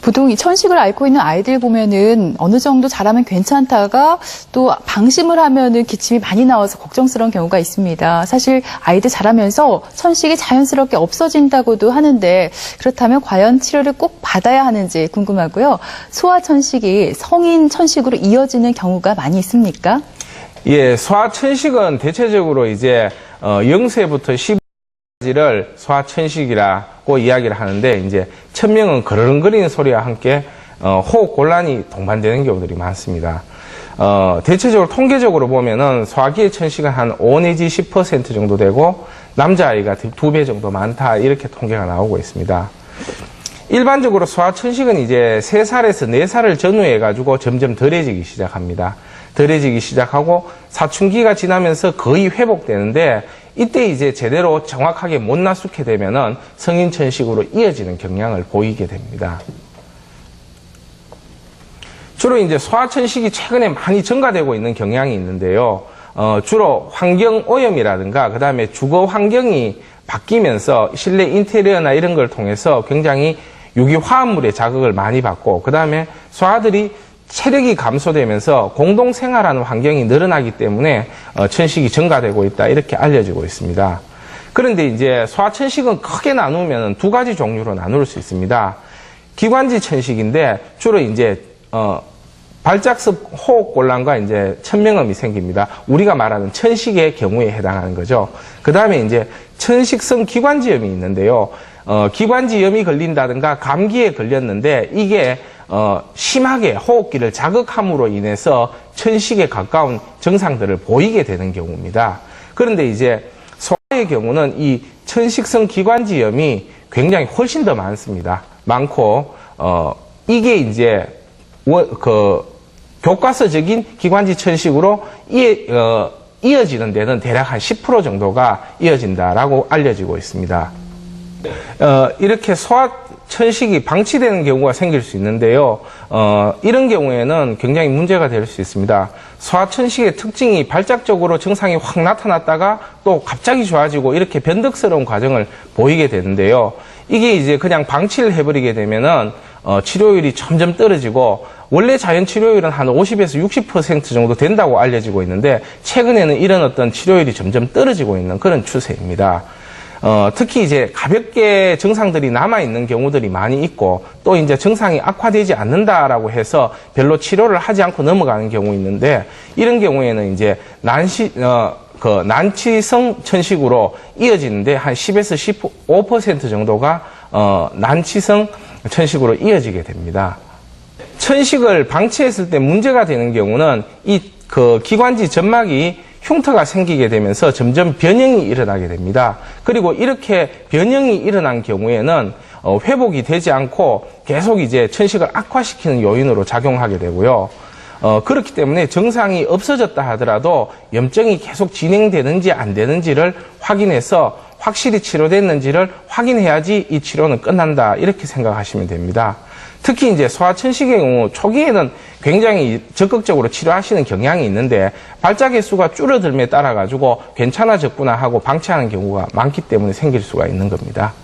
보통 이 천식을 앓고 있는 아이들 보면은 어느 정도 자라면 괜찮다가 또 방심을 하면은 기침이 많이 나와서 걱정스러운 경우가 있습니다. 사실 아이들 자라면서 천식이 자연스럽게 없어진다고도 하는데 그렇다면 과연 치료를 꼭 받아야 하는지 궁금하고요. 소아천식이 성인 천식으로 이어지는 경우가 많이 있습니까? 예, 소아천식은 대체적으로 이제 0세부터 15세까지를 소아천식이라고 이야기를 하는데 이제 천명은 그르릉거리는 소리와 함께 호흡 곤란이 동반되는 경우들이 많습니다. 대체적으로 통계적으로 보면은 소아기의 천식은 한 5 내지 10% 정도 되고 남자아이가 2배 정도 많다 이렇게 통계가 나오고 있습니다. 일반적으로 소아천식은 이제 3살에서 4살을 전후해 가지고 점점 덜해지기 시작합니다. 덜해지기 시작하고 사춘기가 지나면서 거의 회복되는데 이때 이제 제대로 정확하게 못 나수게 되면은 성인 천식으로 이어지는 경향을 보이게 됩니다. 주로 이제 소아천식이 최근에 많이 증가되고 있는 경향이 있는데요. 주로 환경 오염이라든가 그 다음에 주거 환경이 바뀌면서 실내 인테리어나 이런 걸 통해서 굉장히 유기화합물의 자극을 많이 받고 그 다음에 소아들이 체력이 감소되면서 공동생활하는 환경이 늘어나기 때문에 천식이 증가되고 있다 이렇게 알려지고 있습니다. 그런데 이제 소아천식은 크게 나누면 2가지 종류로 나눌 수 있습니다. 기관지 천식인데 주로 이제 발작습 호흡곤란과 이제 천명음이 생깁니다. 우리가 말하는 천식의 경우에 해당하는 거죠. 그 다음에 이제 천식성 기관지염이 있는데요. 기관지염이 걸린다든가 감기에 걸렸는데 이게 심하게 호흡기를 자극함으로 인해서 천식에 가까운 증상들을 보이게 되는 경우입니다. 그런데 이제 소아의 경우는 이 천식성 기관지염이 굉장히 훨씬 더 많습니다. 많고 이게 이제 교과서적인 기관지 천식으로 이어지는 데는 대략 한 10% 정도가 이어진다라고 알려지고 있습니다. 이렇게 소아천식이 방치되는 경우가 생길 수 있는데요. 이런 경우에는 굉장히 문제가 될 수 있습니다. 소아천식의 특징이 발작적으로 증상이 확 나타났다가 또 갑자기 좋아지고 이렇게 변덕스러운 과정을 보이게 되는데요. 이게 이제 그냥 방치를 해버리게 되면은 치료율이 점점 떨어지고 원래 자연 치료율은 한 50에서 60% 정도 된다고 알려지고 있는데 최근에는 이런 어떤 치료율이 점점 떨어지고 있는 그런 추세입니다. 특히 이제 가볍게 증상들이 남아있는 경우들이 많이 있고 또 이제 증상이 악화되지 않는다라고 해서 별로 치료를 하지 않고 넘어가는 경우 있는데 이런 경우에는 이제 난치성 천식으로 이어지는데 한 10에서 15% 정도가 난치성 천식으로 이어지게 됩니다. 천식을 방치했을 때 문제가 되는 경우는 기관지 점막이 흉터가 생기게 되면서 점점 변형이 일어나게 됩니다. 그리고 이렇게 변형이 일어난 경우에는 회복이 되지 않고 계속 이제 천식을 악화시키는 요인으로 작용하게 되고요. 그렇기 때문에 증상이 없어졌다 하더라도 염증이 계속 진행되는지 안 되는지를 확인해서 확실히 치료됐는지를 확인해야지 이 치료는 끝난다 이렇게 생각하시면 됩니다. 특히 이제 소아천식의 경우 초기에는 굉장히 적극적으로 치료하시는 경향이 있는데 발작의 수가 줄어들m에 따라 가지고 괜찮아졌구나 하고 방치하는 경우가 많기 때문에 생길 수가 있는 겁니다.